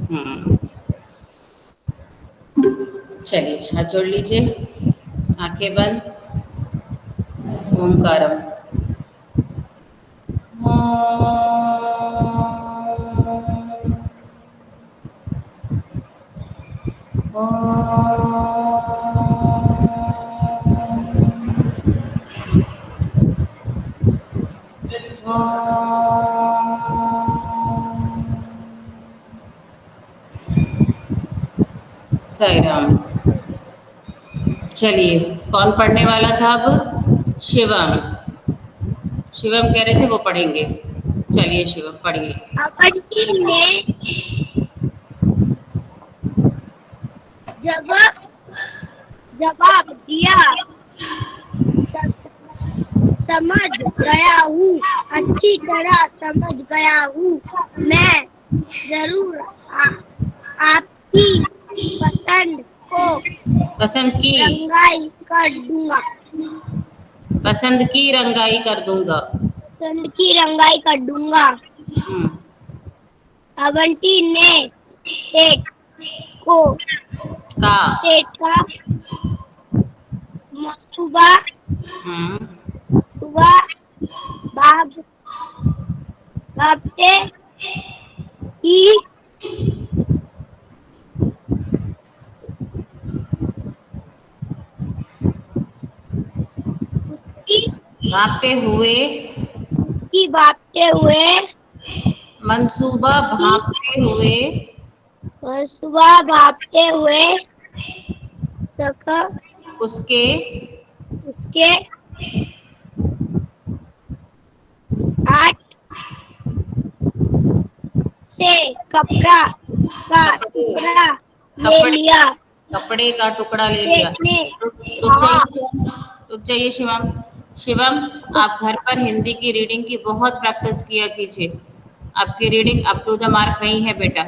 हम्म, चलिए हाथ जोड़ लीजिए, आंखें बंद। ओंकारम। साई राम। चलिए, कौन पढ़ने वाला था अब? शिवम। शिवम कह रहे थे वो पढ़ेंगे। चलिए शिवम पढ़िए। अवंती ने जवाब दिया, समझ गया हूँ, अच्छी तरह समझ गया हूँ। मैं जरूर आपकी पसंद को पसंद की रंगाई कर दूंगा। पसंद की रंगाई कर दूंगा। पसंद की रंगाई कर दूंगा। हम्म, अवंती ने सेठ को का सेठ का सुबह हम्म, सुबह भागते ही उसकी भागते हुए भागते हुए मंसूबा भागते हुए सुबह भागते हुए तक उसके उसके 8 से कपड़ा का कपड़े टुकड़ा ले कपड़े लिया। कपड़े का टुकड़ा ले लिया। सेठ ने रुक कहा, जाइए, रुक जाइए शिवम। शिवम, आप घर पर हिंदी की रीडिंग की बहुत प्रैक्टिस किया कीजिए। आपकी reading up to the mark नहीं है बेटा।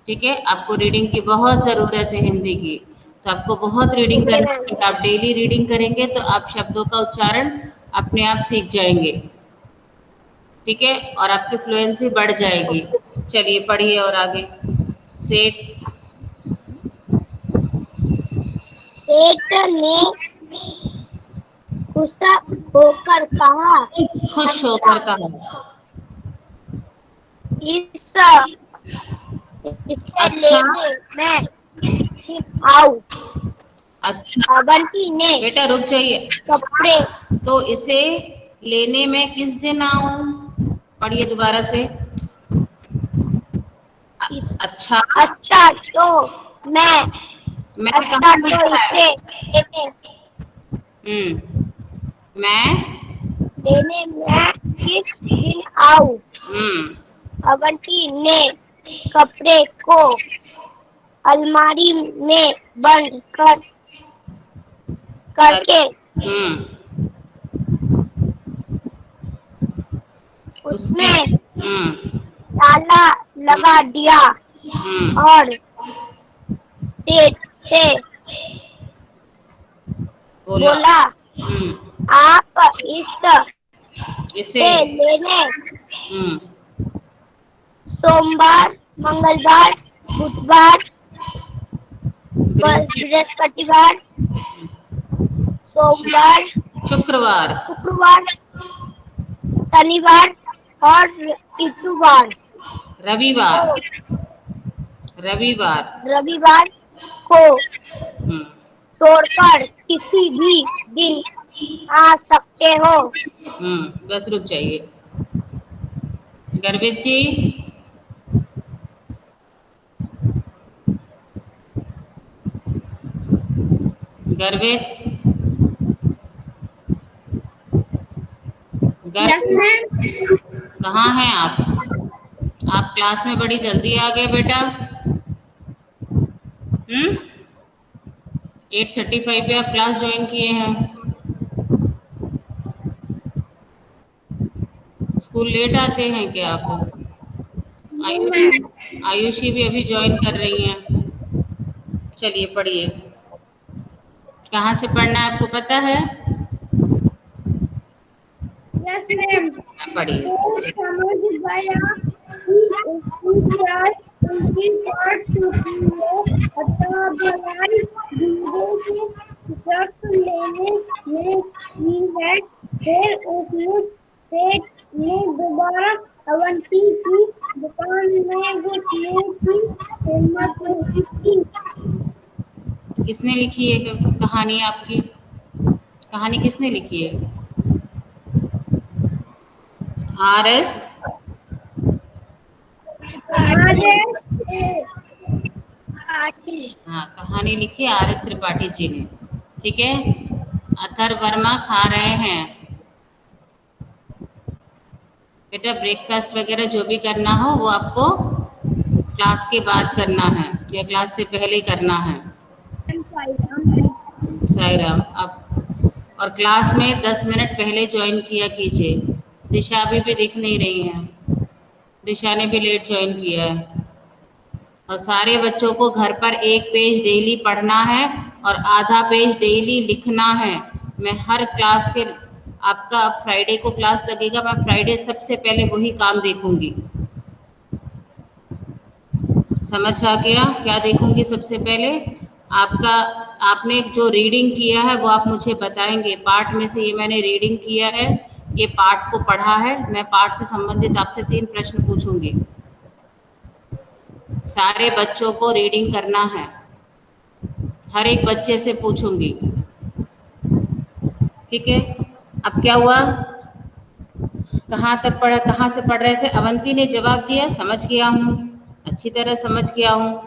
ठीक है, आपको रीडिंग की बहुत ज़रूरत है हिंदी की। तो आपको बहुत रीडिंग ओके करनी मैम। है। आप डेली रीडिंग करेंगे तो आप शब्दों का उच्चारण अपने आप सीख जाएंगे। ठीक है, और आपकी फ्लुएंसी बढ़ जाएगी। चलिए पढ़िए और आगे। सेठ सेठ ने खुश होकर कहा, खुश अच्छा, होकर कहा, इस इसे अच्छा लेने मैं फिर आऊं। अच्छा। अवंती ने बेटा रुक जाइए। कपड़े अच्छा, तो इसे लेने में किस दिन आऊं? पढ़िए दोबारा से। अच्छा, अच्छा तो मैं मैं अच्छा कहाँ तो लिखा इसे है? लेने मैं लेने मैं किस दिन आऊं। हम्म, अवंती ने कपड़े को अलमारी में बंद कर करके उसमें उसमें ताला लगा दिया हम्म, और सेठ से बोला बोला, आप इसे इसे लेने हम्म, सोमवार, मंगलवार, बुधवार, बृहस्पति बृहस्पतिवार, सोमवार, शुक्रवार शुक्रवार, शनिवार और इतवार रविवार को रविवार रविवार को हम्म, छोड़कर किसी भी दिन आ सकते हो। बस रुक जाइए। गर्वित जी, गर्वित यस गर्वित मैम। कहाँ हैं आप क्लास में बड़ी जल्दी आ गए बेटा। 8:35 पे आप क्लास ज्वाइन किए हैं। स्कूल लेट आते हैं क्या आप? No Ayush ma'am. आयुषी भी अभी ज्वाइन कर रही हैं। चलिए पढ़िए। कहाँ से पढ़ना है आपको पता है? Yes ma'am. पढ़िए। समझ गया कि टीचर उसकी काट चुकी है अतः भलाई धीरे से रख लेने में की है। फिर उसने सेठ ने दोबारा अवंती की दुकान में घुसने की हिम्मत नहीं की। किसने लिखी है कहानी आपकी? कहानी किसने लिखी है? आर एस हाँ, कहानी लिखी आर एस त्रिपाठी जी ने। ठीक है, अथर्ववर्मा खा रहे हैं। बेटा ब्रेकफास्ट वगैरह जो भी करना हो वो आपको क्लास के बाद करना है या क्लास से पहले करना है। साई राम। अब और क्लास में 10 मिनट पहले ज्वाइन किया कीजिए। दिशा अभी भी दिख नहीं रही है, दिशा ने भी लेट ज्वाइन किया है। और सारे बच्चों को घर पर एक पेज डेली पढ़ना है और आधा पेज डेली लिखना है। मैं हर क्लास के आपका अब फ्राइडे को क्लास लगेगा, मैं फ्राइडे सबसे पहले वही काम देखूंगी। समझ आ गया? क्या देखूंगी सबसे पहले? आपका आपने जो रीडिंग किया है वो आप मुझे बताएंगे। पाठ में से ये मैंने रीडिंग किया है, ये पाठ को पढ़ा है। मैं पाठ से संबंधित आपसे 3 प्रश्न पूछूंगी। सारे बच्चों को रीडिंग करना है, हर एक बच्चे से पूछूंगी। ठीक है, अब क्या हुआ? कहाँ तक पढ़ा, कहाँ से पढ़ रहे थे? अवंती ने जवाब दिया, समझ गया हूँ, अच्छी तरह समझ गया हूँ,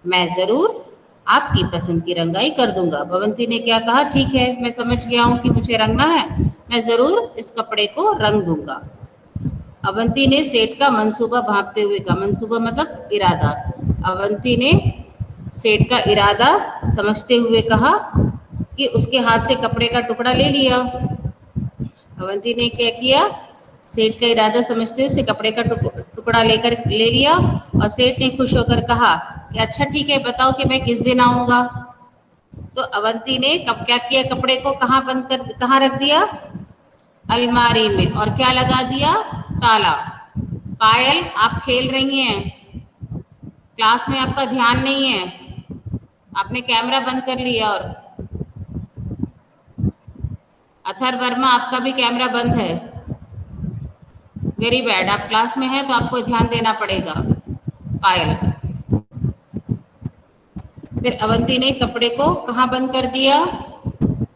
मैं ज़रूर आपकी पसंद की रंगाई कर दूंगा। अवंती ने क्या कहा? ठीक है, मैं समझ गया हूँ कि मुझे रंगना है, मैं ज़रूर इस कपड़े को रंग दूंगा। अवंती ने सेठ का मंसूबा भांपते हुए कहा, मंसूबा मतलब इरादा। अवंती ने सेठ का इरादा समझते हुए कहा कि उसके हाथ से कपड़े का टुकड़ा ले लिया। अवंती ने क्या किया? सेठ का इरादा समझते हुए उसे कपड़े का टुकड़ा लेकर ले लिया और सेठ ने खुश होकर कहा कि अच्छा ठीक है, बताओ कि मैं किस दिन आऊंगा। तो अवंती ने कब क्या किया? कपड़े को कहाँ रख दिया? अलमारी में। और क्या लगा दिया? ताला। पायल, आप खेल रही हैं, क्लास में आपका ध्यान नहीं है, आपने कैमरा बंद कर लिया। और अथर्ववर्मा आपका भी कैमरा बंद है। वेरी बैड, आप क्लास में हैं तो आपको ध्यान देना पड़ेगा। पायल। फिर अवंती ने कपड़े को कहाँ बंद कर दिया?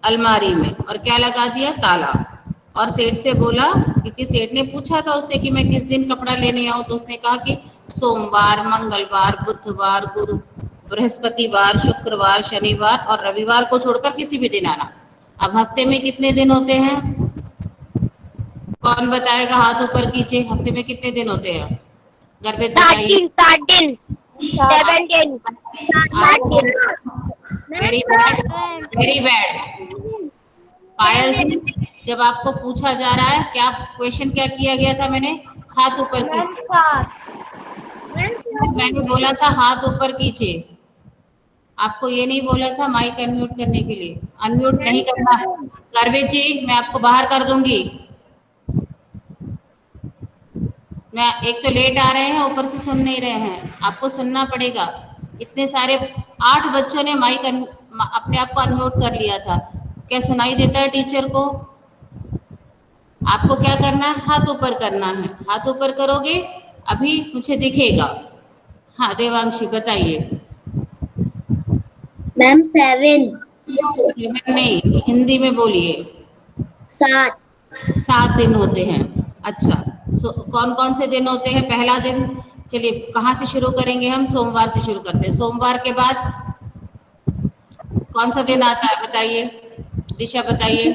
अलमारी में। और क्या लगा दिया? ताला। और सेठ से बोला, क्योंकि सेठ ने पूछा था उससे कि मैं किस दिन कपड़ा लेने आऊं, तो उसने कहा कि सोमवार, मंगलवार, बुधवार, गुरु, बृहस्पतिवार, शुक्रवार, शनिवार और रविवार को छोड़कर किसी भी दिन आना। अब हफ्ते में कितने दिन होते हैं? कौन बताएगा? हाथ ऊपर कीजिए। हफ्ते में कितने दिन होते हैं? गर्भित बताइए। 7 दिन 7 दिन। Very bad, very bad. Payal ji, जब आपको पूछा जा रहा है, क्या क्वेश्चन क्या किया गया था? मैंने हाथ ऊपर कीजिए, मैंने बोला था हाथ ऊपर कीजिए। आपको ये नहीं बोला था माइक अनम्यूट करने के लिए? अनम्यूट नहीं करना है। गर्वे जी, मैं आपको बाहर कर दूंगी। मैं एक तो लेट आ रहे हैं, ऊपर से सुन नहीं रहे हैं, आपको सुनना पड़ेगा। इतने सारे 8 बच्चों ने माइक अपने आप को अनम्यूट कर लिया था। क्या सुनाई देता है टीचर को? आपको क्या करना है? हाथ ऊपर करना है। हाथ ऊपर करोगे अभी मुझे दिखेगा। हाँ देवांशी बताइए। मैम 7 7 नहीं, हिंदी में बोलिए। 7 7 दिन होते हैं। अच्छा, कौन कौन से दिन होते हैं? पहला दिन, चलिए कहाँ से शुरू करेंगे हम? सोमवार से शुरू करते हैं। सोमवार के बाद कौन सा दिन आता है बताइए? दिशा बताइए।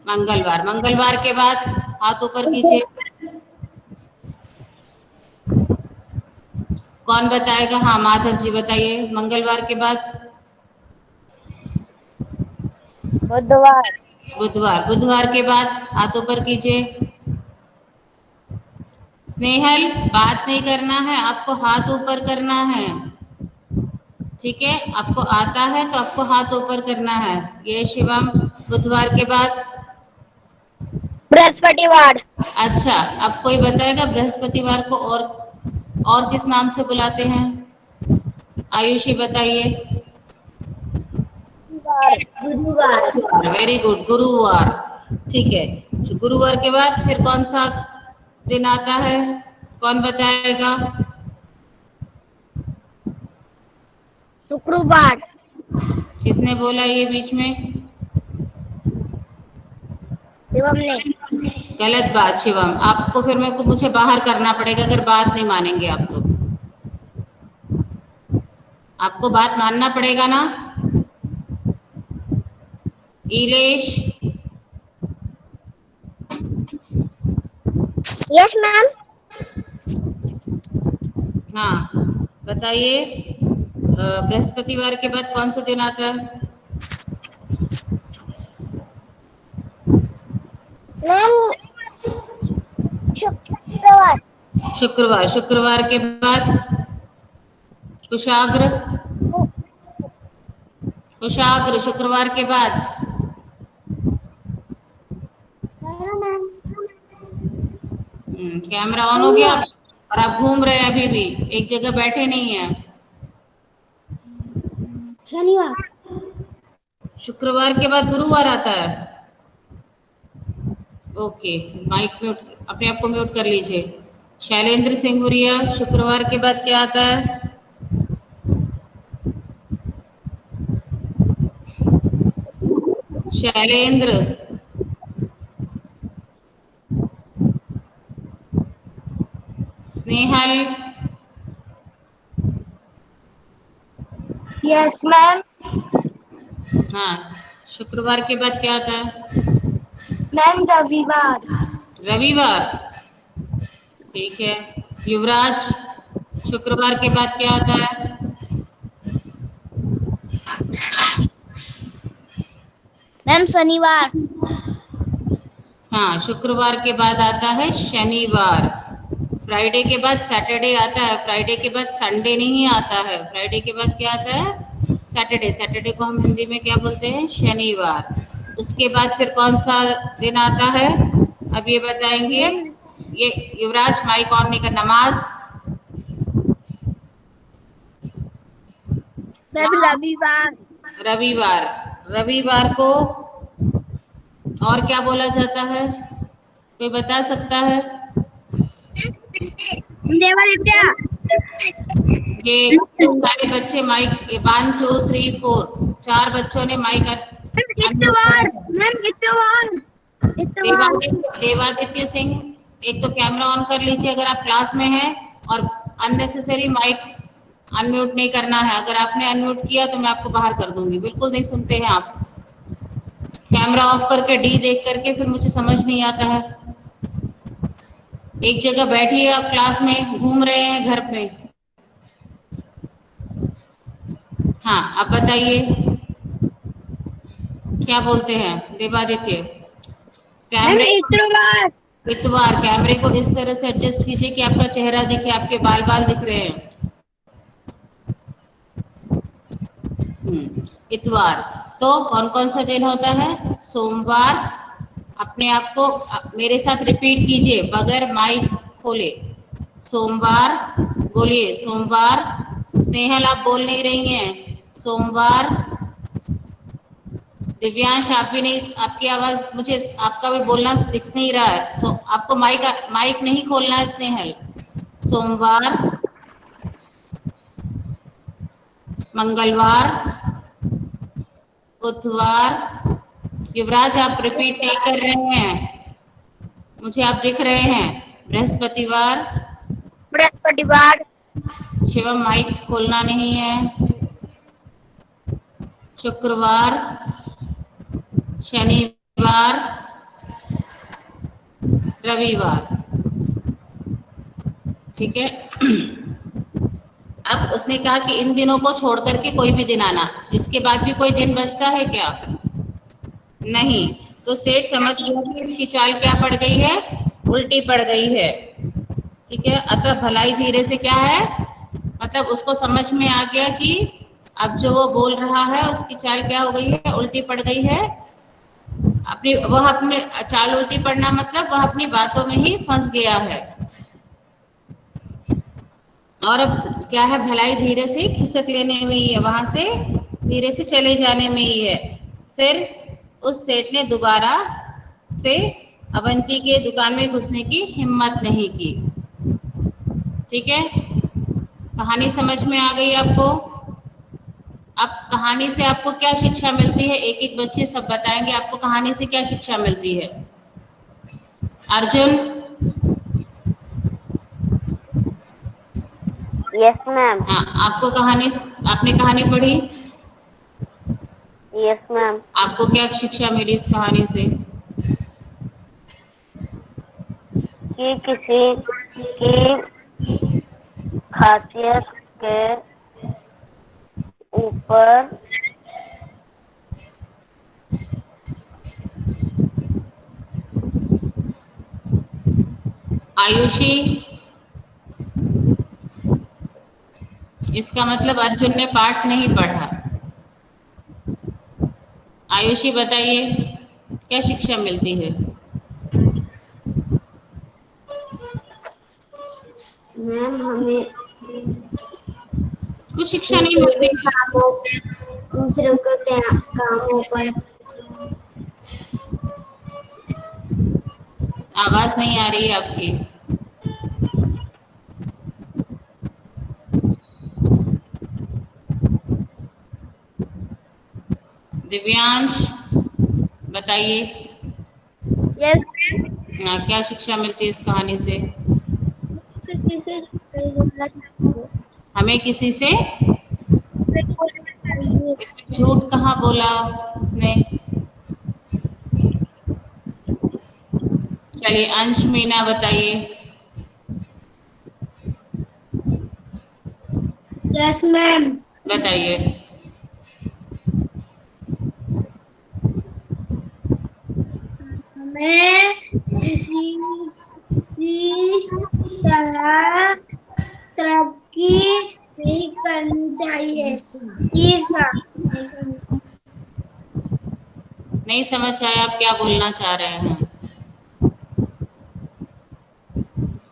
मंगलवार। मंगलवार के बाद हाथ ऊपर कीजिए। कौन बताएगा? हाँ माधव जी बताइए। मंगलवार के बाद? बुधवार बुधवार। बुधवार के बाद हाथ ऊपर कीजिए। स्नेहल, बात नहीं करना है, आपको हाथ ऊपर करना है। ठीक है, आपको आता है तो आपको हाथ ऊपर करना है। ये शिवम, बुधवार के बाद? बृहस्पतिवार अच्छा, अब कोई बताएगा बृहस्पतिवार को और और किस नाम से बुलाते हैं? आयुषी बताइए। गुरुवार। वेरी गुड, गुरुवार। ठीक है, तो गुरुवार के बाद फिर कौन सा दिन आता है? कौन बताएगा? शुक्रवार। किसने बोला ये बीच में? शिवम ने। गलत बात शिवम, आपको फिर मेरे को मुझे बाहर करना पड़ेगा अगर बात नहीं मानेंगे आप तो। आपको बात मानना पड़ेगा ना। इलेश। Yes ma'am. हाँ बताइए, बृहस्पतिवार के बाद कौन सा दिन आता है? मैम शुक्रवार। शुक्रवार। शुक्रवार के बाद कुशाग्र। कुशाग्र शुक्रवार के बाद। कैमरा ऑन हो गया और आप घूम रहे हैं, अभी भी एक जगह बैठे नहीं हैं। शनिवार। शुक्रवार के बाद गुरुवार आता है। ओके, माइक म्यूट, अपने आप को म्यूट कर लीजिए। शैलेंद्र सिंह भुरिया, शुक्रवार के बाद क्या आता है? शैलेंद्र। स्नेहल। Yes ma'am. हाँ, शुक्रवार के बाद क्या आता है? मैम रविवार। रविवार। ठीक है। युवराज, शुक्रवार के बाद क्या आता है? मैम शनिवार। हाँ, शुक्रवार के बाद आता है शनिवार। फ्राइडे के बाद सैटरडे आता है, फ्राइडे के बाद संडे नहीं आता है, फ्राइडे के बाद क्या आता है? सैटरडे। सैटरडे को हम हिंदी में क्या बोलते हैं? शनिवार। उसके बाद फिर कौन सा दिन आता है? अब ये बताएंगे। मैम ये युवराज माइक ऑन नहीं कर। नमाज। रविवार। रविवार। रविवार को और क्या बोला जाता है? कोई बता सकता है? देवादित्य। ये सारे बच्चे माइक 1 2 3 4 4 बच्चों ने माइक इतवार। मैम इतवार। इतवार। देवादित्य सिंह, एक तो कैमरा ऑन कर लीजिए अगर आप क्लास में हैं, और अननेसेसरी माइक अनम्यूट नहीं करना है। अगर आपने अनम्यूट किया तो मैं आपको बाहर कर दूंगी, बिल्कुल नहीं सुनते हैं आप। कैमरा ऑफ करके डी देख करके फिर मुझे समझ नहीं आता है। एक जगह बैठिए, आप क्लास में घूम रहे हैं घर पे। हाँ, अब बताइए क्या बोलते हैं देवादित्य? कैमरे, इतवार। इतवार। कैमरे को इस तरह से एडजस्ट कीजिए कि आपका चेहरा दिखे, आपके बाल बाल दिख रहे हैं। इतवार। तो कौन कौन सा दिन होता है? सोमवार। अपने आप को मेरे साथ रिपीट कीजिए बगैर माइक खोले। सोमवार। बोलिए सोमवार। स्नेहल आप बोल नहीं रही हैं। सोमवार। दिव्यांश आप भी नहीं, आपकी आवाज मुझे, आपका भी बोलना दिख नहीं रहा है। आपको माइक माइक नहीं खोलना है स्नेहल। सोमवार। मंगलवार। बुधवार। युवराज आप रिपीट नहीं कर रहे हैं, मुझे आप दिख रहे हैं। बृहस्पतिवार। बृहस्पतिवार। शिवम माइक खोलना नहीं है। शुक्रवार। शनिवार। रविवार। ठीक है। अब उसने कहा कि इन दिनों को छोड़ करके कोई भी दिन आना। इसके बाद भी कोई दिन बचता है क्या? नहीं। तो सेठ समझ गया कि इसकी चाल क्या पड़ गई है? उल्टी पड़ गई है। ठीक है, अतः भलाई धीरे से क्या है, मतलब उसको समझ में आ गया कि अब जो वो बोल रहा है उसकी चाल क्या हो गई है? उल्टी पड़ गई है। वह अपने चाल उल्टी पड़ना मतलब वह अपनी बातों में ही फंस गया है। और अब क्या है, भलाई धीरे से खिसक लेने में ही है, वहां से धीरे से चले जाने में ही है। फिर उस सेठ ने दोबारा से अवंती के दुकान में घुसने की हिम्मत नहीं की। ठीक है, कहानी समझ में आ गई आपको? अब कहानी से आपको क्या शिक्षा मिलती है, एक एक बच्चे सब बताएंगे आपको कहानी से क्या शिक्षा मिलती है। अर्जुन। Yes ma'am. हाँ, आपको कहानी, आपने कहानी पढ़ी, यस मैम। आपको क्या शिक्षा मिली इस कहानी से? कि किसी की खासियत के ऊपर आयुषी, इसका मतलब अर्जुन ने पाठ नहीं पढ़ा। आयुषी बताइए क्या शिक्षा मिलती है? मैम हमें कुछ शिक्षा नहीं मिलती है। दूसरों के कामों पर आवाज नहीं आ रही है आपकी। दिव्यांश बताइए। यस क्या शिक्षा मिलती है इस कहानी से? किसी से बोलना चाहिए। हमें किसी से, बोलना चाहिए। इसमें झूठ कहाँ बोला उसने? चलिए अंश मीना बताइए। यस मैम बताइए। हमें किसी की तरह तरक्की नहीं करनी चाहिए, ईर्ष्या नहीं करनी। नहीं समझ आया आप क्या बोलना चाह रहे हैं?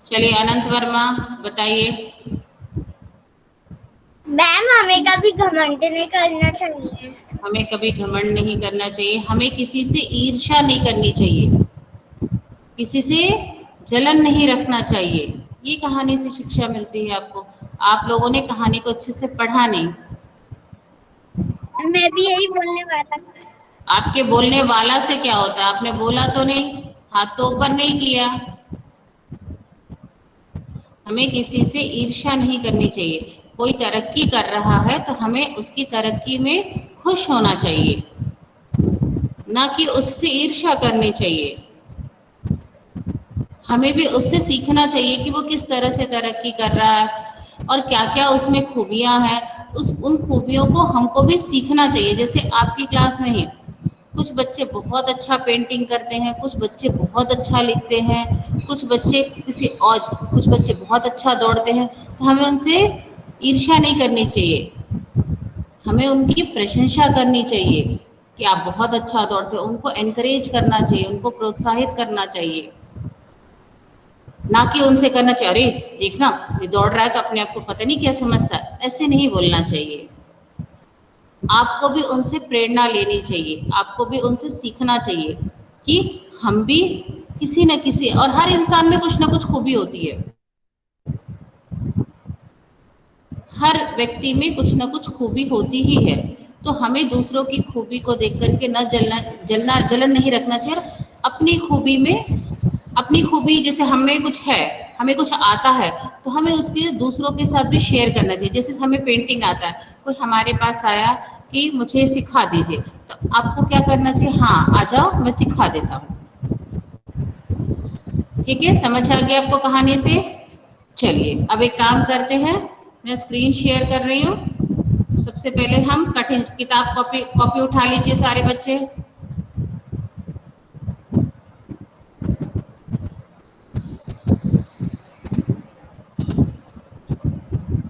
चलिए अनंत वर्मा बताइए। मैम हमें कभी घमंड नहीं करना चाहिए। हमें कभी घमंड नहीं करना चाहिए, हमें किसी से ईर्ष्या नहीं करनी चाहिए, किसी से जलन नहीं रखना चाहिए। ये कहानी से शिक्षा मिलती है आपको। आप लोगों ने कहानी को अच्छे से पढ़ा नहीं। मैं भी यही बोलने वाला था। आपके बोलने वाला से क्या होता है, आपने बोला तो नहीं, हाथ तो ऊपर नहीं किया। हमें किसी से ईर्ष्या नहीं करनी चाहिए। कोई तरक्की कर रहा है तो हमें उसकी तरक्की में खुश होना चाहिए, ना कि उससे ईर्ष्या करनी चाहिए। हमें भी उससे सीखना चाहिए कि वो किस तरह से तरक्की कर रहा है और क्या क्या उसमें खूबियां हैं। उन खूबियों को हमको भी सीखना चाहिए। जैसे आपकी क्लास में ही कुछ बच्चे बहुत अच्छा पेंटिंग करते हैं, कुछ बच्चे बहुत अच्छा लिखते हैं, कुछ बच्चे कुछ बच्चे बहुत अच्छा दौड़ते हैं, तो हमें उनसे ईर्ष्या नहीं करनी चाहिए, हमें उनकी प्रशंसा करनी चाहिए कि आप बहुत अच्छा दौड़ते हो। उनको एनकरेज करना चाहिए, उनको प्रोत्साहित करना चाहिए, ना कि उनसे करना चाहिए अरे देखना ये दौड़ रहा है तो अपने आप को पता नहीं क्या समझता है। ऐसे नहीं बोलना चाहिए। आपको भी उनसे प्रेरणा लेनी चाहिए, आपको भी उनसे सीखना चाहिए कि हम भी किसी न किसी, और हर इंसान में कुछ ना कुछ खूबी होती है, हर व्यक्ति में कुछ ना कुछ खूबी होती ही है। तो हमें दूसरों की खूबी को देख करके न जलन नहीं रखना चाहिए। और अपनी खूबी में, अपनी खूबी जैसे हमें कुछ है, हमें कुछ आता है, तो हमें उसके दूसरों के साथ भी शेयर करना चाहिए। जैसे हमें पेंटिंग आता है, कोई हमारे पास आया कि मुझे सिखा दीजिए, तो आपको क्या करना चाहिए, हाँ आ जाओ मैं सिखा देता हूँ। ठीक है, समझ आ गया आपको कहानी से? चलिए अब एक काम करते हैं, मैं स्क्रीन शेयर कर रही हूँ। सबसे पहले हम कठिन किताब, कॉपी कॉपी उठा लीजिए सारे बच्चे।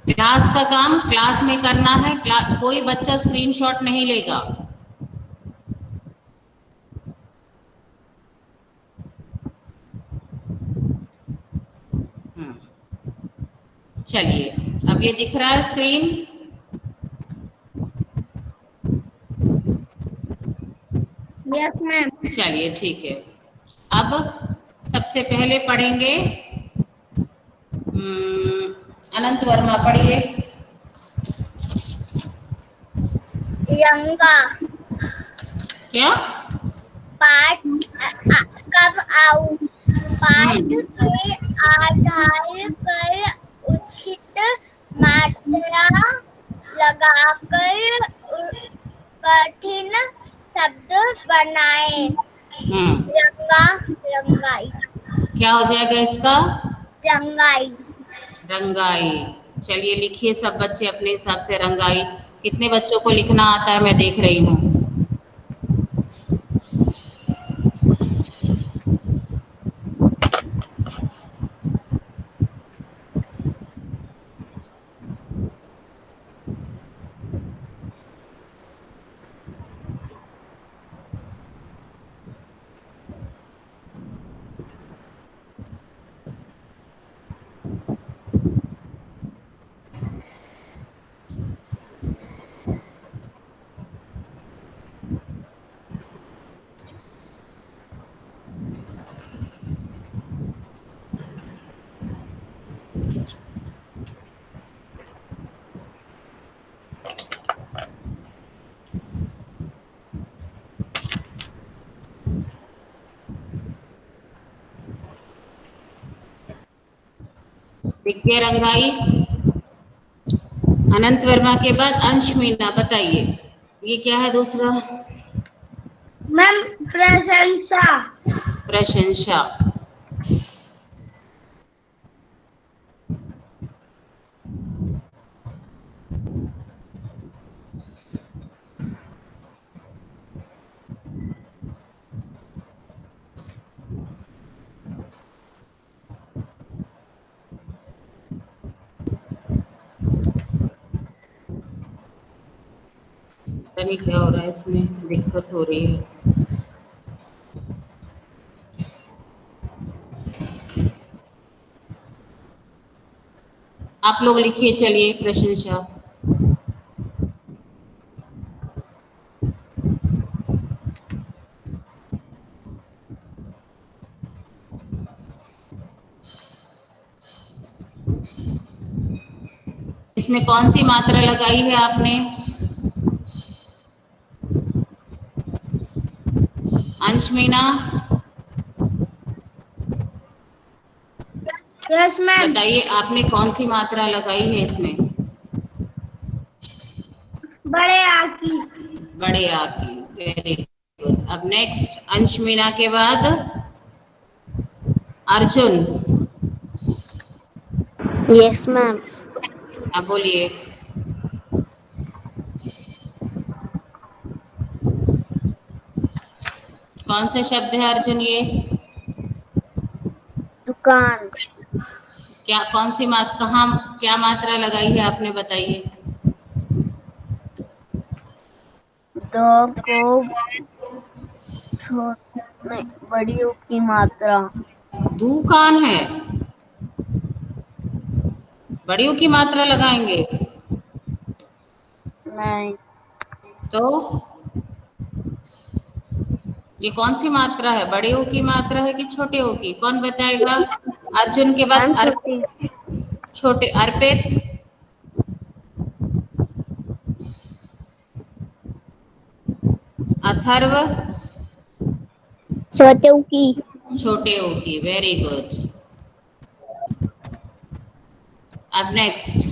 क्लास का काम क्लास में करना है, कोई बच्चा स्क्रीनशॉट नहीं लेगा। चलिए अब ये दिख रहा है स्क्रीन? Yes ma'am. चलिए ठीक है। अब सबसे पहले पढ़ेंगे अनंत वर्मा, पढ़िए। रंगा। क्या? पाठ कब आऊं? पाठ के आधार पर उचित मात्रा लगाकर कठिन शब्द बनाएं। रंगा, रंगाई। क्या हो जाएगा इसका? रंगाई। रंगाई। चलिए लिखिए सब बच्चे अपने हिसाब से रंगाई। कितने बच्चों को लिखना आता है मैं देख रही हूँ। लिख दिया रंगाई। अनंत वर्मा के बाद अंश मीना, बताइए ये क्या है दूसरा? मैम प्रशंसा। प्रशंसा। पता नहीं क्या हो रहा है, इसमें दिक्कत हो रही है। आप लोग लिखिए, चलिए प्रशंसा। इसमें कौन सी मात्रा लगाई है आपने? अंश मीना यस मैम। बताइए, आपने कौन सी मात्रा लगाई है इसमें? बड़े आ की। बड़े आ की। Very good. अब नेक्स्ट अंश मीना के बाद अर्जुन। Yes ma'am. अब बोलिए। कौन सा शब्द है अर्जुन ये? दुकान। क्या कौन सी कहाँ क्या मात्रा लगाई है आपने, बताइए। दो को नहीं, बड़ियों की मात्रा। दुकान है, बड़ियों की मात्रा लगाएंगे नहीं। तो ये कौन सी मात्रा है? बड़े ओ की मात्रा है कि छोटे ओ की? कौन बताएगा? अर्जुन के बाद मैम छोटी। छोटे अर्पित। अथर्व। छोटे की। छोटे ओ की। Very good. अब नेक्स्ट,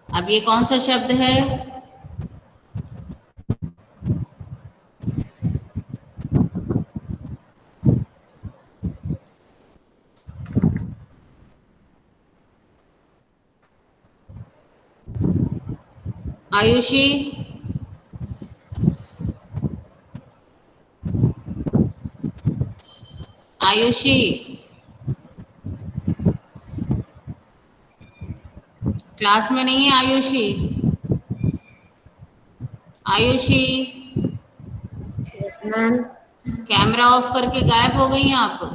अब ये कौन सा शब्द है? आयुषी। आयुषी क्लास में नहीं है Ayushi? Ayushi yes ma'am. Camera off करके गायब हो गई हैं आप।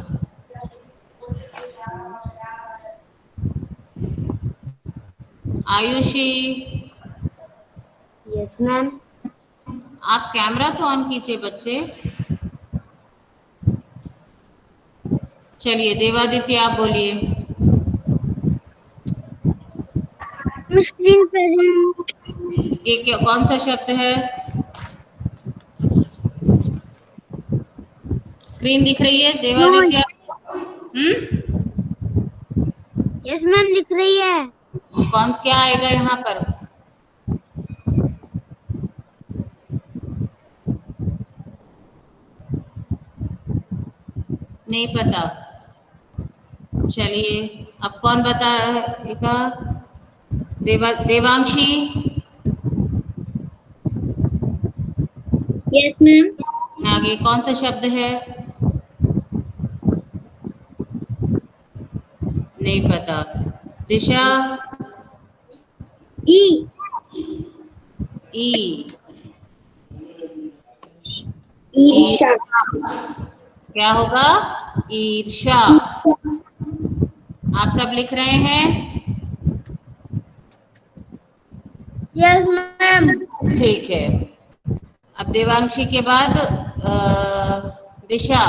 Ayushi, yes ma'am. आप कैमरा तो ऑन कीजिए बच्चे। चलिए देवादित्य आप बोलिए। Screen present. ये क्या कौन सा शब्द है? स्क्रीन दिख रही है नो। देवादित्य? हम्म, यस मैम लिख रही है। कौन क्या आएगा यहाँ पर? नहीं पता। चलिए अब कौन बताएगा? Devanshi, yes ma'am. आगे कौन सा शब्द है? नहीं पता। दिशा, ई। ई, ई ईर्षा। क्या होगा? ईर्षा। आप सब लिख रहे हैं? Yes ma'am. ठीक है। अब देवांशी के बाद दिशा।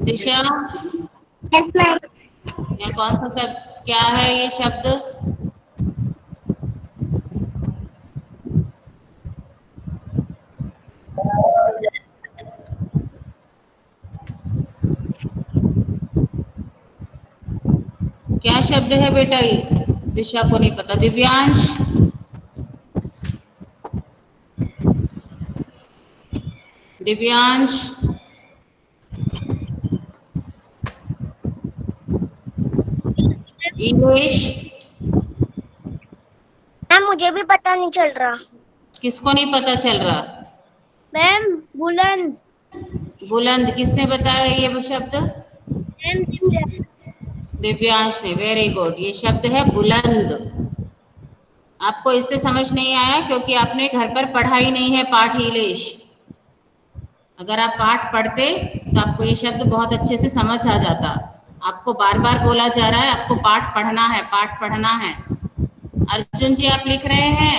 दिशा, यस मैम। या कौन सा शब्द, क्या है ये शब्द? क्या शब्द है बेटा ये? दिशा को नहीं पता। दिव्यांश, दिव्यांश, ईवेश, मैम मुझे भी पता नहीं चल रहा। किसको नहीं पता चल रहा? मैम बुलंद। बुलंद, किसने बताया ये शब्द? मैम दिव्या। दिव्यांश ने। Very good. ये शब्द है बुलंद। आपको इससे समझ नहीं आया क्योंकि आपने घर पर पढ़ा ही नहीं है पाठ ईलेश। अगर आप पाठ पढ़ते तो आपको ये शब्द बहुत अच्छे से समझ आ जाता। आपको बार बार बोला जा रहा है आपको पाठ पढ़ना है, पाठ पढ़ना है। अर्जुन जी आप लिख रहे हैं?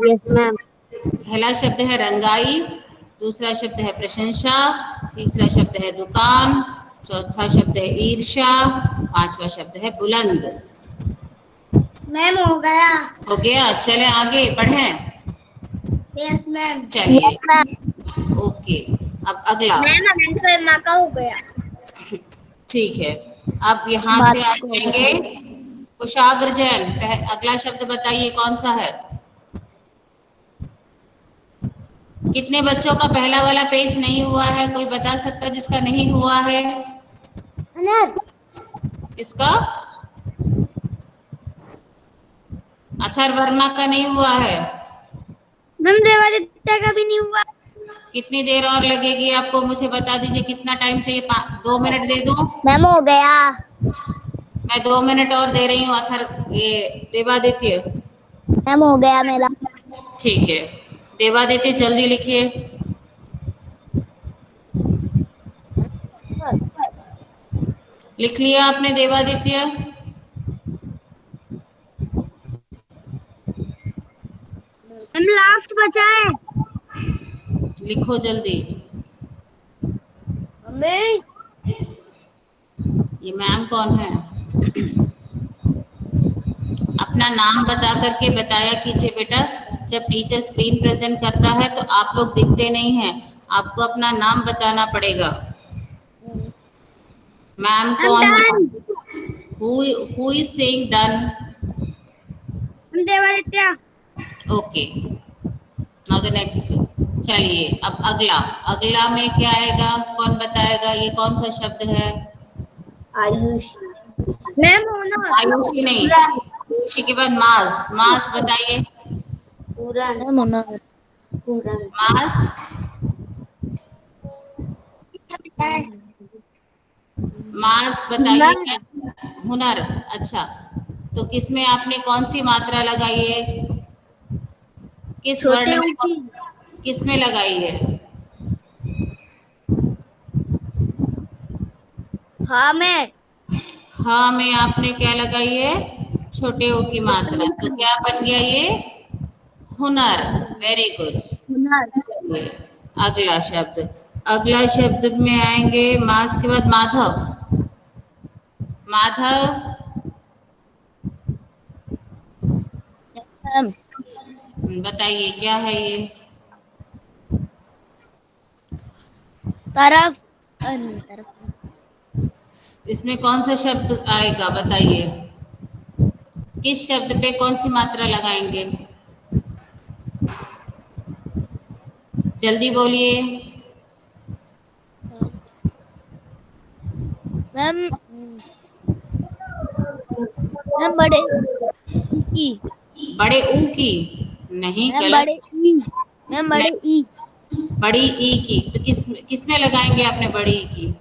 Yes ma'am. पहला शब्द है रंगाई, दूसरा शब्द है प्रशंसा, तीसरा शब्द है दुकान, चौथा शब्द है ईर्ष्या, पांचवा शब्द है बुलंद। मैम हो गया। हो गया? चले आगे बढ़ें। Yes ma'am. चलिए ओके। अब अगला। मैम अनंत वर्मा का हो गया। ठीक है। अब यहाँ से आ जाएंगे कुशाग्र जैन। अगला शब्द बताइए कौन सा है? कितने बच्चों का पहला वाला पेज नहीं हुआ है? कोई बता सकता जिसका नहीं हुआ है? अनर। इसका अथर्ववर्मा का नहीं हुआ है। मैम देवादित्य का भी नहीं हुआ। कितनी देर और लगेगी आपको? मुझे बता दीजिए कितना टाइम चाहिए। 2 मिनट दे दूं? मैम हो गया। मैं 2 मिनट और दे रही हूँ ये देवादित्य। मैम हो गया मेरा। ठीक है देवादित्य जल्दी लिखिए। लिख लिया आपने देवादित्य? मैम लास्ट बचा है। लिखो जल्दी। मम्मी। ये मैम कौन है? अपना नाम बता करके बताया कीजिए बेटा। जब टीचर स्क्रीन प्रेजेंट करता है तो आप लोग दिखते नहीं हैं, आपको अपना नाम बताना पड़ेगा। मैम I'm कौन है? done. Who is saying done? हम Devaditya. Okay now the next. चलिए अब अगला। अगला में क्या आएगा? कौन बताएगा? ये कौन सा शब्द है? आयुषी। मैम होना। आयुषी नहीं, आयुषी के बाद मास। मास बताइए। पूरन। मैम होना। पूरन। मास, मास बताइए क्या? हुनर। अच्छा तो किसमें आपने कौन सी मात्रा लगाई है? किस छोटे वर्ण में ऊटी। किस में लगाई है? हाँ मैं हाँ में आपने क्या लगाई है? छोटे ओ की मात्रा। तो क्या बन गया ये? हुनर। Very good. हुनर। चलिए अगला शब्द। अगला शब्द में आएंगे मास के बाद माधव। माधव मैम बताइए क्या है ये? तरफ नहीं, तरफ नहीं। इसमें कौन सा शब्द आएगा बताइए? किस शब्द पे कौन सी मात्रा लगाएंगे? जल्दी बोलिए। मैम मैम बड़े ई की। बड़े ऊ की? नहीं, मैम गलत। बड़े ई। मैम बड़े नहीं, ई। बड़ी ई की। तो किस किस में लगाएंगे आपने बड़ी ई की?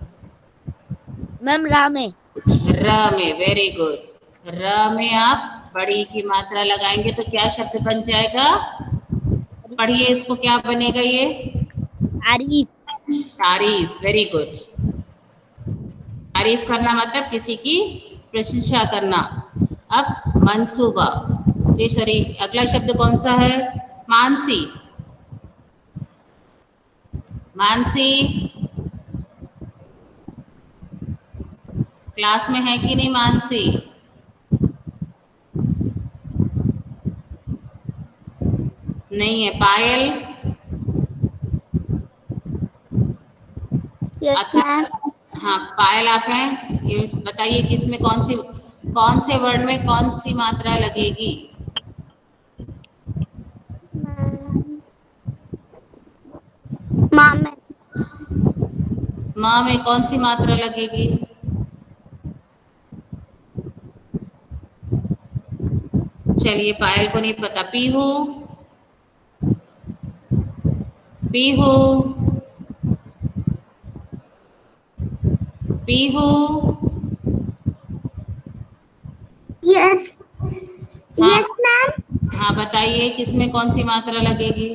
मैम रा में। र में। Very good. र में आप बड़ी की मात्रा लगाएंगे तो क्या शब्द बन जाएगा? पढ़िए इसको, क्या बनेगा ये? तारीफ। तारीफ। Very good. तारीफ करना मतलब किसी की प्रशंसा करना। अब मंसूबा। ये सॉरी, अगला शब्द कौन सा है? मानसी। मानसी क्लास में है कि नहीं मानसी? नहीं है। पायल। यस अथा। मैम। हाँ पायल आप हैं। ये बताइए किसमें कौन से वर्ड में कौन सी मात्रा लगेगी? माँ में। माँ में कौन सी मात्रा लगेगी? चलिए पायल को नहीं पता। पीहू। पीहू। पीहू। यस हाँ। Yes ma'am. हाँ बताइए किसमें कौन सी मात्रा लगेगी?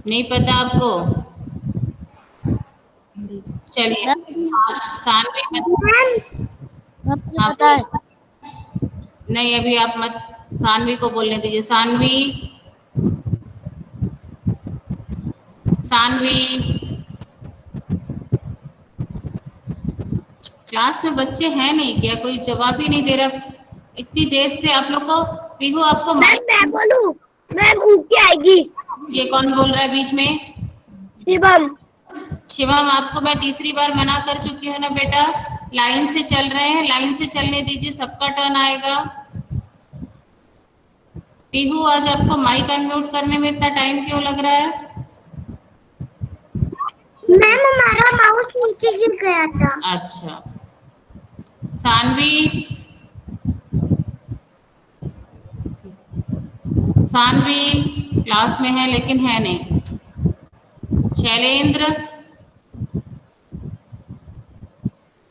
नहीं पता आपको? चलिए सानवी में। मैम मुझे हाँ पता है। नहीं, अभी आप मत, सानवी को बोलने दीजिए। सानवी। सानवी। क्लास में बच्चे हैं नहीं क्या? कोई जवाब ही नहीं दे रहा इतनी देर से आप लोग को। पीहू आपको मैम माइक। मैं बोलूं। मैम ऊँट आएगी। ये कौन बोल रहा है बीच में? शिवम। शिवम आपको मैं तीसरी बार मना कर चुकी हूँ ना बेटा। लाइन से चल रहे हैं, लाइन से चलने दीजिए, सबका टर्न आएगा। पीहू आज आपको माइक अनम्यूट करने में इतना टाइम क्यों लग रहा है? मैम हमारा माउस नीचे गिर गया था। अच्छा। सानवी। सानवी क्लास में है लेकिन है नहीं। शैलेंद्र।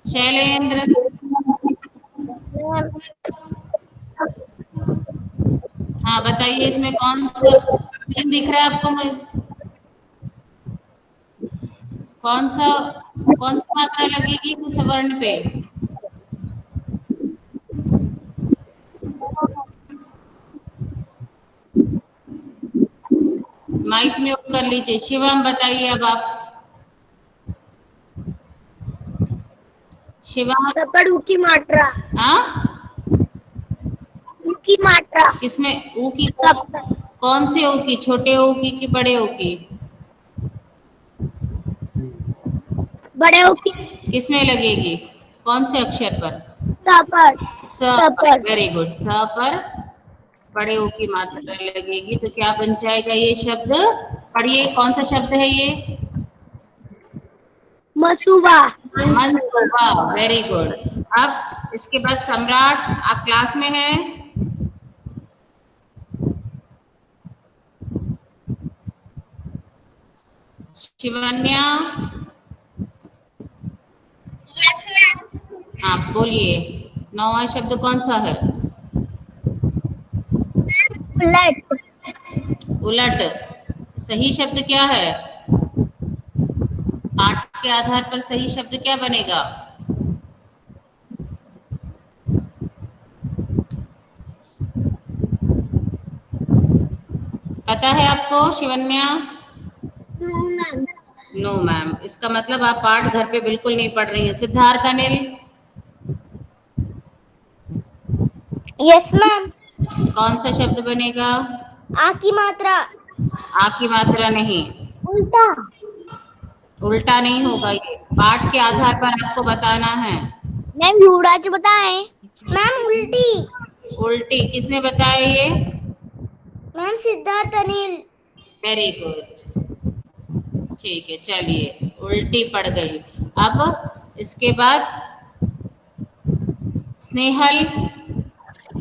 शैलेंद्र। हाँ बताइए इसमें कौन सा नहीं दिख रहा है आपको? कौन सा कौन सी मात्रा लगेगी किस वर्ण पे? माइक म्यूट कर लीजिए। शिवम बताइए अब आप। शिवम। रबड़ ऊ की मात्रा। हाँ ऊ की मात्रा। किसमें ऊ की? रबड़। कौन से ऊ की? छोटे ऊ की कि बड़े ऊ की? बड़े ऊ की। किसमें लगेगी? कौन से अक्षर पर? रबड़। स पर। रबड़। Very good. स पर बड़े ऊ की मात्रा लगेगी तो क्या बन जाएगा ये शब्द? पढ़िए कौन सा शब्द है ये? मसूबा। मंसूबा। Very good. अब इसके बाद सम्राट, आप क्लास में हैं? शिवन्या। हाँ बोलिए, नौवां शब्द कौन सा है? उलट। उलट। सही शब्द क्या है? पाठ के आधार पर सही शब्द क्या बनेगा? पता है आपको शिवन्या? मैम। नो मैम, इसका मतलब आप पाठ घर पे बिल्कुल नहीं पढ़ रही हैं। Siddharth Anil, yes ma'am. कौन सा शब्द बनेगा? आ की मात्रा। आ की मात्रा नहीं, उल्टा। उल्टा नहीं होगा। ये पाठ के आधार पर आपको बताना है। मैम युवराज बताएं। मैम उल्टी। उल्टी किसने बताया ये? Ma'am Siddharth Anil. Very good, ठीक है, चलिए उल्टी पड़ गई। अब इसके बाद स्नेहल,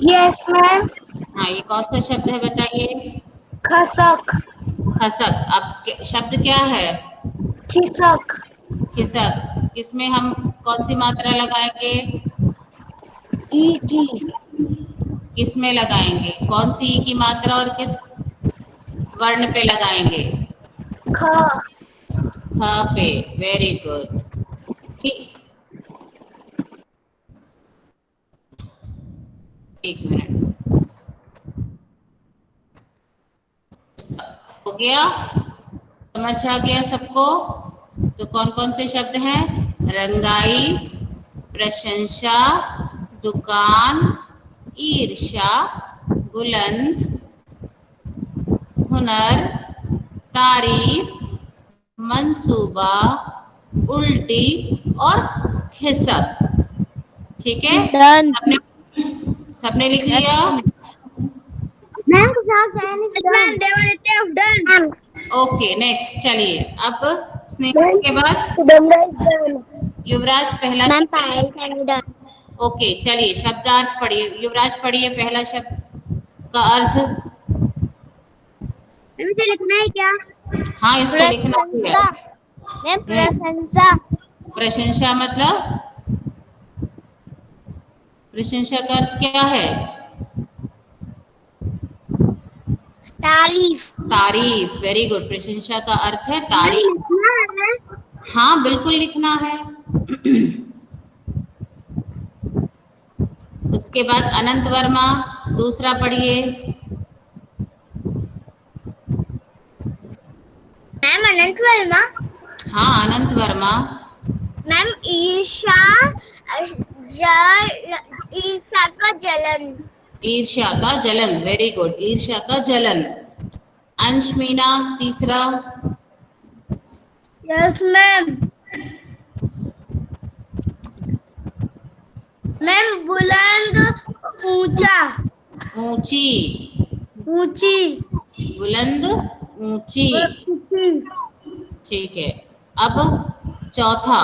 यस मैम। हाँ ये कौन सा शब्द है बताइए? खसक। खसक। अब शब्द क्या है? खिसक। खिसक। किसमें हम कौन सी मात्रा लगाएंगे? ई की। किस में लगाएंगे? कौन सी ई की मात्रा और किस वर्ण पे लगाएंगे? ख। ख पे। वेरी गुड, ठीक। एक मिनट, हो गया? समझ आ गया सबको? तो कौन कौन से शब्द हैं? रंगाई, प्रशंसा, दुकान, ईर्ष्या, बुलंद, हुनर, तारीफ, मंसूबा, उल्टी और खिसक। ठीक है, डन। सबने सबने लिख लिया? Ma'am done. ओके नेक्स्ट, चलिए अब स्नेहा के बाद युवराज पहला मैम शब्द। पायल डन। ओके चलिए शब्दार्थ पढ़िए, युवराज पढ़िए पहला शब्द का अर्थ। मैम इसे लिखना है क्या? हाँ इसको लिखना भी है। प्रशंसा। मैम प्रशंसा। प्रशंसा मतलब? प्रशंसा का अर्थ क्या है? तारीफ। तारीफ। वेरी गुड, प्रशंसा का अर्थ है मैम तारीफ। लिखना है। हाँ बिल्कुल लिखना है। उसके बाद अनंत वर्मा दूसरा पढ़िए। मैम अनंत वर्मा। हाँ अनंत वर्मा। मैम ईर्षा। ईर्षा का जलन। ईर्ष्या का जलन। वेरी गुड, ईर्ष्या का जलन। अंश मीना तीसरा। Yes ma'am. मैम बुलंद। ऊंचा। ऊंची। ऊंची। बुलंद, ऊंची। ठीक है, अब चौथा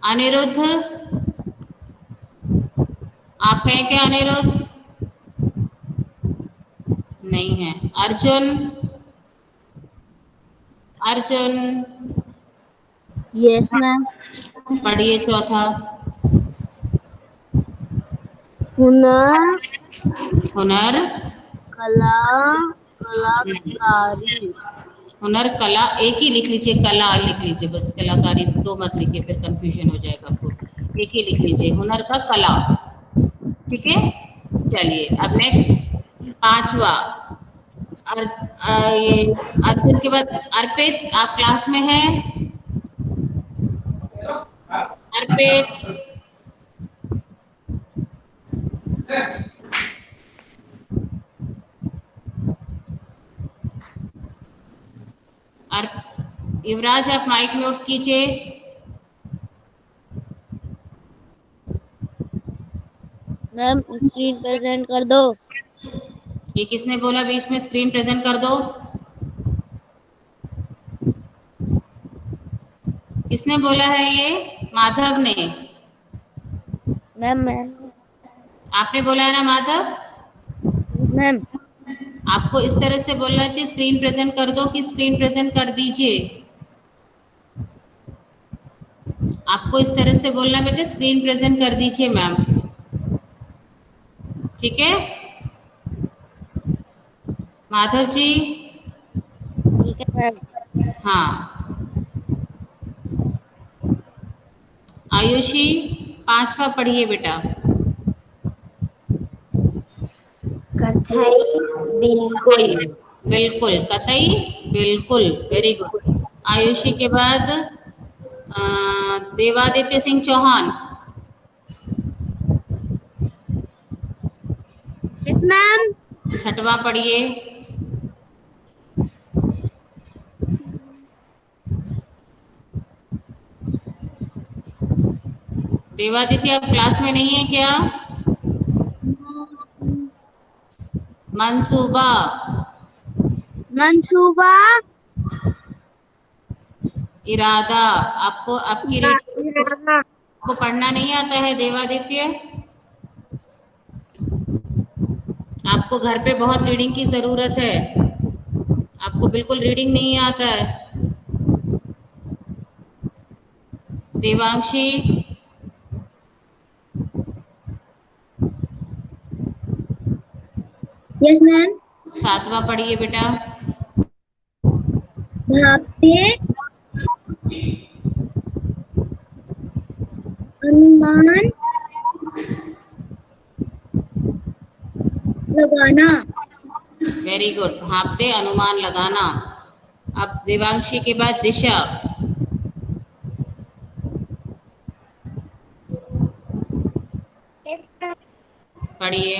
अनिरुद्ध। आप हैं क्या अनिरुद्ध? नहीं है। Arjun, Arjun yes ma'am. पढ़िए चौथा। हुनर। हुनर। कला। कलाकारी। हुनर कला, एक ही लिख लीजिए, कला लिख लीजिए बस, कलाकारी दो मत लिखिए फिर कंफ्यूजन हो जाएगा आपको। एक ही लिख लीजिए, हुनर का कला। ठीक है, चलिए अब नेक्स्ट पांचवा। ये अर्जुन के बाद अर्पित, आप क्लास में हैं? अर्पित, युवराज आप माइक म्यूट कीजिए। मैम स्क्रीन प्रेजेंट कर दो। ये किसने बोला बीच में स्क्रीन प्रेजेंट कर दो? किसने बोला है ये? माधव ने। मैम मैम आपने बोला है ना माधव? मैम आपको इस तरह से बोलना चाहिए, स्क्रीन प्रेजेंट कर दो कि स्क्रीन प्रेजेंट कर दीजिए। आपको इस तरह से बोलना बेटे, स्क्रीन प्रेजेंट कर दीजिए मैम। ठीक है, माधव जी। ठीक है मैम। हाँ, आयुषी 5वां पढ़िए बेटा। कथई बिल्कुल। कतई, बिल्कुल, कतई बिल्कुल, वेरी गुड। आयुषी के बाद देवादित्य सिंह चौहान। Yes ma'am. 6वां पढ़िए। देवादित्य आप क्लास में नहीं है क्या? मंसूबा। मंसूबा। इरादा। आपको आपकी रीडिंग इरादा। को पढ़ना नहीं आता है देवादित्य? आपको घर पे बहुत रीडिंग की जरूरत है। आपको बिल्कुल रीडिंग नहीं आता है। देवांशी। Yes ma'am. 7वां पढ़िए बेटा। भापे अनुमान लगाना। वेरी गुड, भापते अनुमान लगाना। अब देवांशी के बाद दिशा। पढ़िए।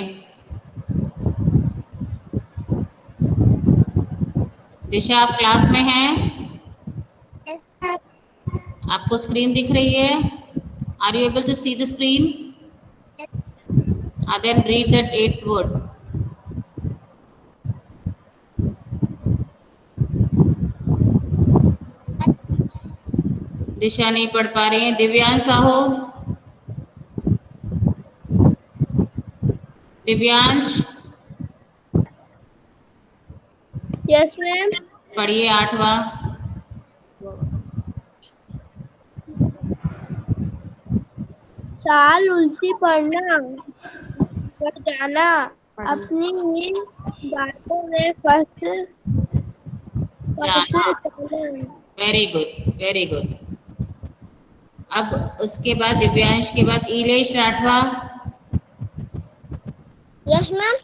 दिशा आप क्लास में हैं? आपको स्क्रीन दिख रही है? Are you able to see the screen? Then read that 8th word. Disha नहीं पढ़ पा रही है। दिव्यांश साहू। Divyansh yes ma'am. पढ़िए 8वां। चाल उल्टी पड़ना, पड़ जाना, अपनी इन बातों में फंस जाना। जाना। Very good, very good. अब उसके बाद दिव्यांश के बाद इलेश राठवा। Yes ma'am.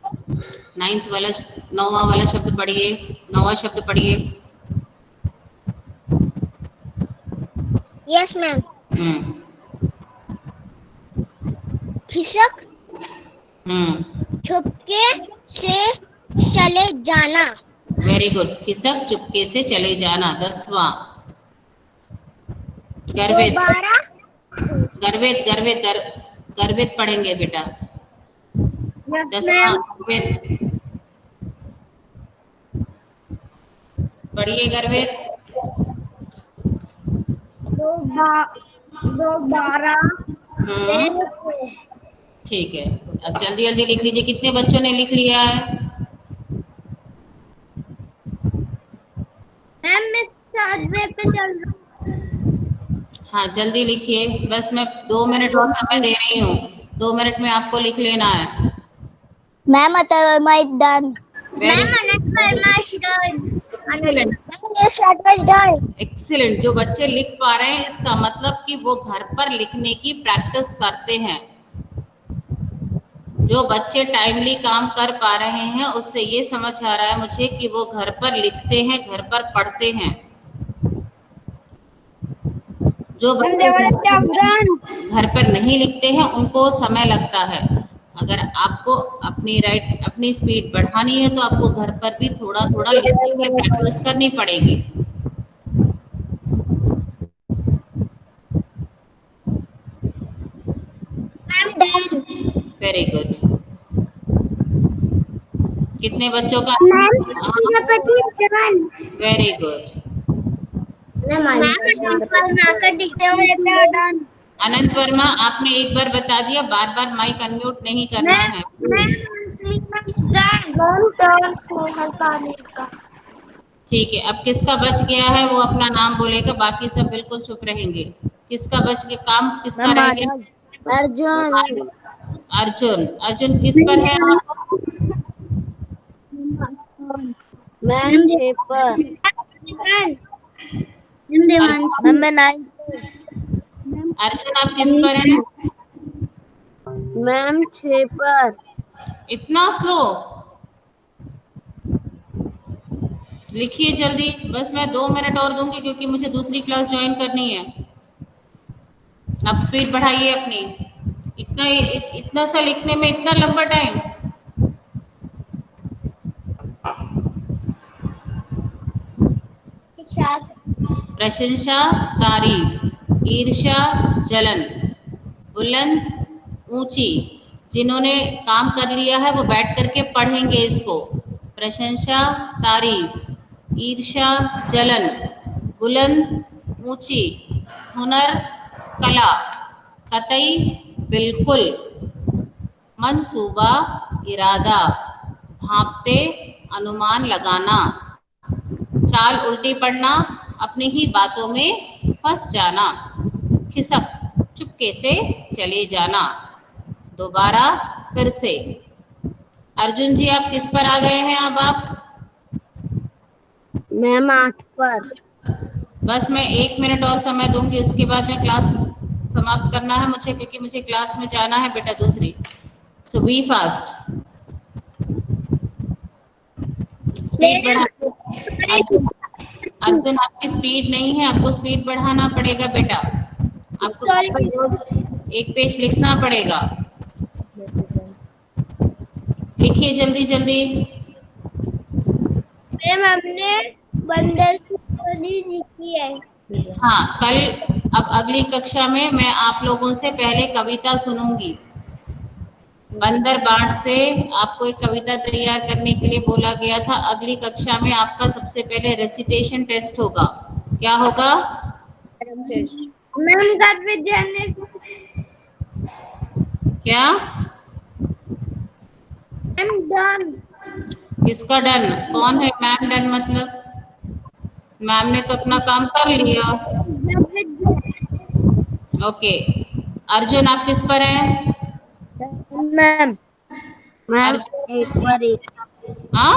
9वां वाला शब्द पढ़िए। 9वां शब्द पढ़िए। Yes ma'am. हम्म। खिसक हम्म। छुपके से चले जाना। वेरी गुड, खिसक चुपके से चले जाना। 10वां गर्वित। दोबारा। गर्वित, गर्वित, गर्वित पढ़ेंगे बेटा। यस 10वां मैम। गर्वित। पढ़िए गर्वित। दोबारा। हम्म। ठीक है, अब जल्दी जल्दी लिख लीजिए। कितने बच्चों ने लिख लिया है? मैम मैं 7वें पे चल रहा हाँ, जल्दी लिखिए। बस मैं 2 मिनट और समय दे रही हूँ। 2 मिनट में आपको लिख लेना है। मैम अतः Verma is done. Very excellent. जो बच्चे लिख पा रहे हैं इसका मतलब कि वो घर पर लिखने की प्रैक्टिस करते हैं। जो बच्चे टाइमली काम कर पा रहे हैं उससे ये समझ आ रहा है मुझे कि वो घर पर लिखते हैं, घर पर पढ़ते हैं। जो बच्चे घर पर नहीं लिखते हैं उनको समय लगता है। अगर आपको अपनी स्पीड बढ़ानी है तो आपको घर पर भी थोड़ा थोड़ा लिखने की प्रैक्टिस करनी पड़ेगी। Very good. कितने बच्चों का? Very good. अनंत वर्मा, आपने एक बार बता दिया, बार बार माइक अनम्यूट नहीं करना है। ठीक है, अब किसका बच गया है वो अपना नाम बोलेगा, बाकी सब बिल्कुल चुप रहेंगे। किसका बच गया? काम किसका रह गया? अर्जुन। अर्जुन। अर्जुन किस पर है आप? मैम 6 पर। मैम मैं 9 अर्जुन आप किस पर हैं? मैम 6 पर। इतना स्लो? लिखिए जल्दी, बस मैं 2 मिनट और दूंगी क्योंकि मुझे दूसरी क्लास ज्वाइन करनी है। आप स्पीड बढ़ाइए अपनी। इतना सा लिखने में इतना लंबा टाइम? प्रशंसा, तारीफ, ईर्ष्या, जलन, बुलंद, ऊंची। जिन्होंने काम कर लिया है वो बैठ करके पढ़ेंगे इसको। प्रशंसा, तारीफ, ईर्ष्या, जलन, बुलंद, ऊंची, हुनर, कला, कतई, बिल्कुल, मंसूबा, इरादा, भांपते, अनुमान लगाना, चाल उल्टी पड़ना, अपनी ही बातों में फंस जाना, खिसक, चुपके से चले जाना। दोबारा फिर से। अर्जुन जी आप किस पर आ गए हैं अब आप? मैम 8 पर। बस मैं 1 मिनट और समय दूंगी, उसके बाद में क्लास समाप्त करना है मुझे, क्योंकि मुझे क्लास में जाना है बेटा दूसरी। सो बी फास्ट, स्पीड बढ़ा। अर्जुन, अर्जुन आपकी स्पीड नहीं है, आपको स्पीड बढ़ाना पड़ेगा बेटा। आपको एक पेज लिखना पड़ेगा। लिखिए जल्दी जल्दी। मैम हमने बंदर की कहानी लिखी है। हाँ कल, अब अगली कक्षा में मैं आप लोगों से पहले कविता सुनूंगी। बंदर बाट से आपको एक कविता तैयार करने के लिए बोला गया था। अगली कक्षा में आपका सबसे पहले रेसिटेशन टेस्ट होगा। क्या होगा? मैम क्या? Ma'am done. किसका डन? कौन है मैम डन? मतलब मैम ने तो अपना काम कर लिया। ओके, अर्जुन आप किस पर हैं? मैम मैम अर्जुन 8 पर ही। हाँ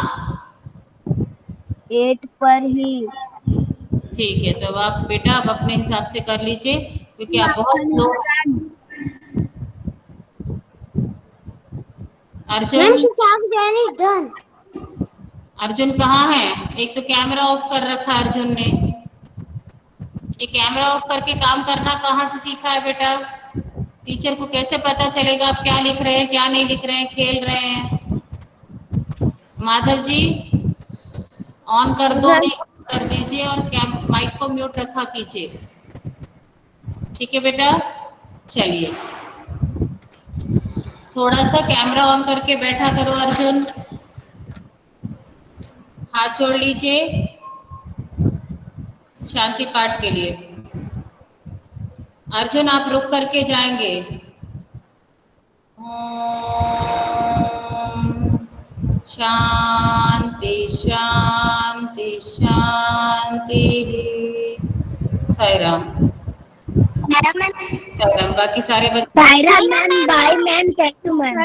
8 पर ही। ठीक है, तो अब आप बेटा अब अपने हिसाब से कर लीजिए क्योंकि आप बहुत लो। अर्जुन, डन। अर्जुन कहाँ है? एक तो कैमरा ऑफ कर रखा है अर्जुन ने। ये कैमरा ऑफ करके काम करना कहाँ से सीखा है बेटा? टीचर को कैसे पता चलेगा आप क्या लिख रहे हैं क्या नहीं लिख रहे हैं, खेल रहे हैं? माधव जी ऑन कर दो, कर दीजिए और माइक को म्यूट रखा कीजिए। ठीक है बेटा, चलिए थोड़ा सा कैमरा ऑन करके बैठा करो। अर्जुन हाथ जोड़ लीजिए शांति पाठ के लिए। अर्जुन आप रुक करके जाएंगे। ओम शांति शांति शांति। साई राम। साई राम। बाकी सारे बच्चे ma'am bye ma'am. Thank you ma'am.